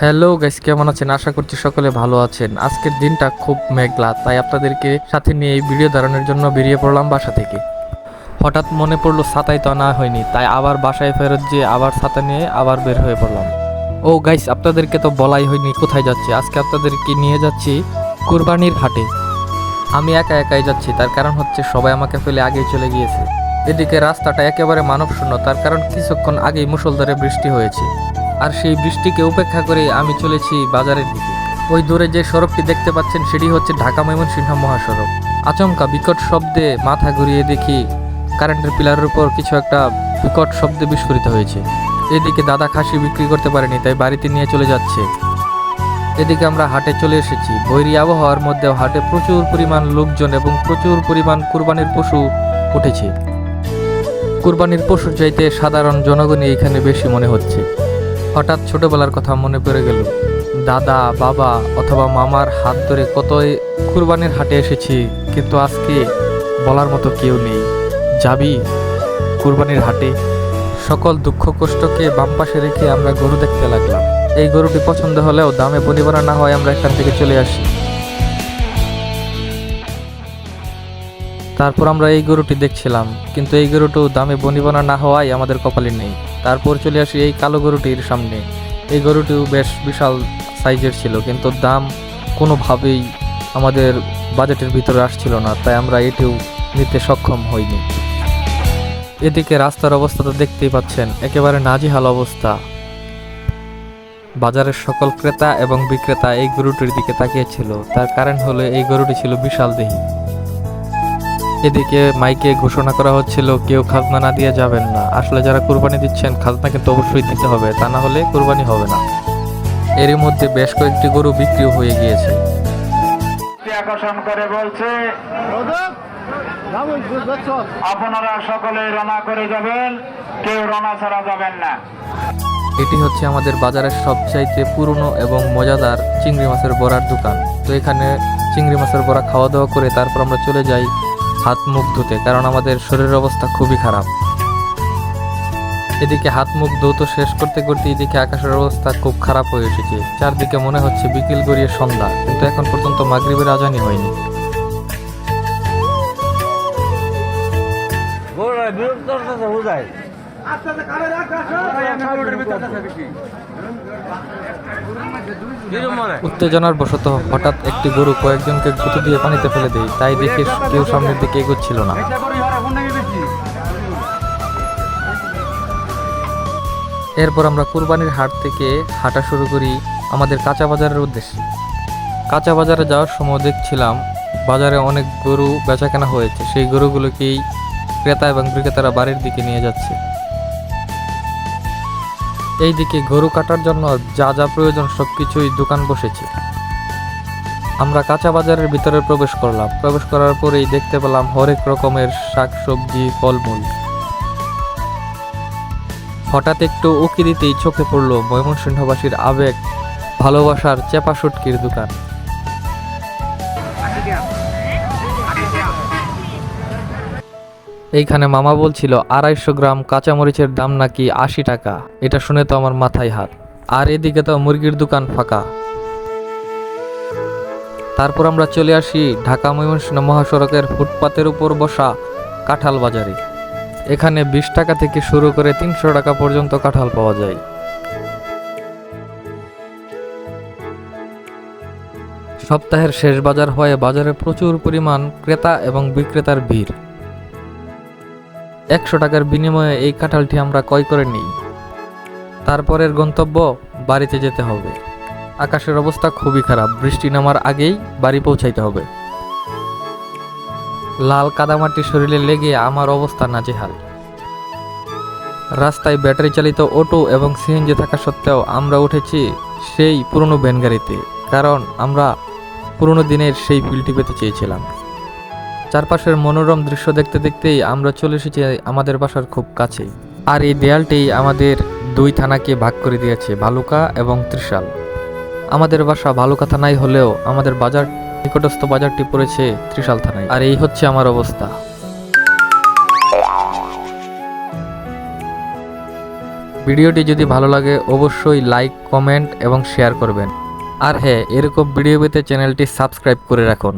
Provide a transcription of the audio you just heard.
Hello guys, কেমন আছেন? আশা করছি সকলে ভালো আছেন। আজকের দিনটা খুব মেঘলা, তাই আপনাদেরকে সাথে নিয়ে এই ভিডিও ধারণের জন্য বেরিয়ে পড়লাম বাসা থেকে। হঠাৎ মনে পড়লো ছাতাই তো আনা হয়নি, তাই আবার বাসায় ফেরত যেয়ে আবার ছাতা নিয়ে আবার বের হয়ে পড়লাম। ও গাইস, আপনাদেরকে তো বলাই হয়নি কোথায় যাচ্ছি। আজকে আপনাদেরকে নিয়ে যাচ্ছি কুরবানির হাটে। আমি একা একাই যাচ্ছি, তার কারণ হচ্ছে সবাই আমাকে ফেলে আগেই চলে গিয়েছে। এদিকে রাস্তাটা একেবারে মানবশূন্য, তার কারণ কিছুক্ষণ আগেই মুষলধারে বৃষ্টি হয়েছে। আর সেই বৃষ্টিকে উপেক্ষা করে আমি চলেছি বাজারের দিকে। ওই দূরে যে সড়কটি দেখতে পাচ্ছেন সেটি হচ্ছে ঢাকা ময়মনসিংহ মহাসড়ক। আচমকা বিকট শব্দে মাথা ঘুরিয়ে দেখি কারেন্টের পিলারের উপর কিছু একটা বিকট শব্দে বিস্ফোরিত হয়েছে। এদিকে দাদা খাসি বিক্রি করতে পারেনি, তাই বাড়িতে নিয়ে চলে যাচ্ছে। এদিকে আমরা হাটে চলে এসেছি। বৈরী আবহাওয়ার মধ্যেও হাটে প্রচুর পরিমাণ লোকজন এবং প্রচুর পরিমাণ কুরবানির পশু উঠেছে। কুরবানির পশুর চাইতে সাধারণ জনগণই এখানে বেশি মনে হচ্ছে। হঠাৎ ছোটবেলার কথা মনে পড়ে গেল। দাদা, বাবা অথবা মামার হাত ধরে কতই কুরবানির হাটে এসেছি, কিন্তু আজকে বলার মতো কেউ নেই। যাবি কুরবানির হাটে? সকল দুঃখ কষ্টকে বাম পাশে রেখে আমরা গরু দেখতে লাগলাম। এই গরুটি পছন্দ হলেও দামে বনিবনা না হয় আমরা এখান থেকে চলে আসি। তারপর আমরা এই গরুটি দেখছিলাম, কিন্তু এই গরুটি দামে বনিবনা না হওয়ায় আমাদের কপালে নেই। তারপর চলে আসি এই কালো গরুটির সামনে। এই গরুটিও বেশ বিশাল সাইজের ছিল, কিন্তু দাম কোনোভাবেই আমাদের বাজেটের ভিতরে আসছিল না, তাই আমরা এটিও নিতে সক্ষম হইনি। এদিকে রাস্তার অবস্থা তো দেখতেই পাচ্ছেন, একেবারে নাজেহাল অবস্থা। বাজারের সকল ক্রেতা এবং বিক্রেতা এই গরুটির দিকে তাকিয়েছিল, তার কারণ হলো এই গরুটি ছিল বিশাল দেহী। এদিকে মাইকে ঘোষণা করা হচ্ছিল কেউ খাজনা না দিয়ে যাবেন না। আসলে যারা কুরবানি দিচ্ছেন খাজনা কিন্তু অবশ্যই দিতে হবে, তা না হলে কুরবানি হবে না। এরই মধ্যে বেশ কয়েকটি গরু বিক্রিও হয়ে গিয়েছে। আকর্ষণ করে বলছে আপনারা সকলে রওনা করে যাবেন, কেউ রওনা ছাড়া যাবেন না। এটি হচ্ছে আমাদের বাজারের সবচাইতে পুরনো এবং মজাদার চিংড়ি মাছের বড়ার দোকান। তো এখানে চিংড়ি মাছের বড়া খাওয়া দাওয়া করে তারপর আমরা চলে যাই হাত মুখ ধুতে, কারণ আমাদের শরীরের অবস্থা খুবই খারাপ। এদিকে হাত মুখ ধুতে শেষ করতে করতে এদিকে আকাশের অবস্থা খুব খারাপ হয়ে এসেছে। চারদিকে মনে হচ্ছে বিকেল গড়িয়ে সন্ধ্যা, কিন্তু এখন পর্যন্ত মাগরিবের আজানই হয়নি। উত্তেজনার বশত হঠাৎ একটি গরু কয়েকজনকে গুঁতো দিয়ে পানিতে ফেলে দেয়, তাই দেখে কেউ সামনের দিকে এগোচ্ছিল না। এরপর আমরা কুরবানির হাট থেকে হাঁটা শুরু করি আমাদের কাঁচা বাজারের উদ্দেশ্যে। কাঁচা বাজারে যাওয়ার সময় দেখছিলাম বাজারে অনেক গরু বেচাকেনা হয়েছে। সেই গরুগুলোকেই ক্রেতা এবং বিক্রেতারা বাড়ির দিকে নিয়ে যাচ্ছে। এইদিকে গরু কাটার জন্য যা যা প্রয়োজন সবকিছুই দোকান বসেছে। আমরা কাঁচা বাজারের ভিতরে প্রবেশ করলাম। প্রবেশ করার পরেই দেখতে পেলাম হরেক রকমের শাকসবজি, ফলমূল। হঠাৎ একটু উকি দিতেই চোখে পড়ল ময়মনসিংহবাসীর আবেগ, ভালোবাসার চেপা শুটকির দোকান। এইখানে মামা বলছিল 250 গ্রাম কাঁচামরিচের দাম নাকি 80 টাকা। এটা শুনে তো আমার মাথায় হাত। আর এদিকে তো মুরগির দোকান ফাঁকা। তারপর আমরা চলে আসি ঢাকা ময়মনসিংহ মহাসড়কের ফুটপাতের উপর বসা কাঁঠাল বাজারে। এখানে 20 টাকা থেকে শুরু করে 300 টাকা পর্যন্ত কাঁঠাল পাওয়া যায়। সপ্তাহের শেষ বাজার হয়ে বাজারে প্রচুর পরিমাণ ক্রেতা এবং বিক্রেতার ভিড়। 100 টাকার বিনিময়ে এই কাঁঠালটি আমরা ক্রয় করে নিই। তারপরের গন্তব্য বাড়িতে যেতে হবে। আকাশের অবস্থা খুবই খারাপ, বৃষ্টি নামার আগেই বাড়ি পৌঁছাইতে হবে। লাল কাদামাটি শরীরে লেগে আমার অবস্থা নাজেহাল। রাস্তায় ব্যাটারি চালিত অটো এবং সিএনজি থাকা সত্ত্বেও আমরা উঠেছি সেই পুরনো ভ্যান গাড়িতে, কারণ আমরা পুরনো দিনের সেই ফিলটি পেতে চেয়েছিলাম। চারপাশের মনোরম দৃশ্য দেখতে দেখতেই আমরা চলে এসেছি আমাদের বাসার খুব কাছে। আর এই দেয়ালটি আমাদের দুই থানাকে ভাগ করে দিয়েছে, ভালুকা এবং ত্রিশাল। আমাদের বাসা ভালুকা থানায় হলেও আমাদের বাজার নিকটস্থ বাজারটি পড়েছে ত্রিশাল থানায়। আর এই হচ্ছে আমার অবস্থা। ভিডিওটি যদি ভালো লাগে অবশ্যই লাইক, কমেন্ট এবং শেয়ার করবেন। আর হ্যাঁ, এরকম ভিডিও পেতে চ্যানেলটি সাবস্ক্রাইব করে রাখুন।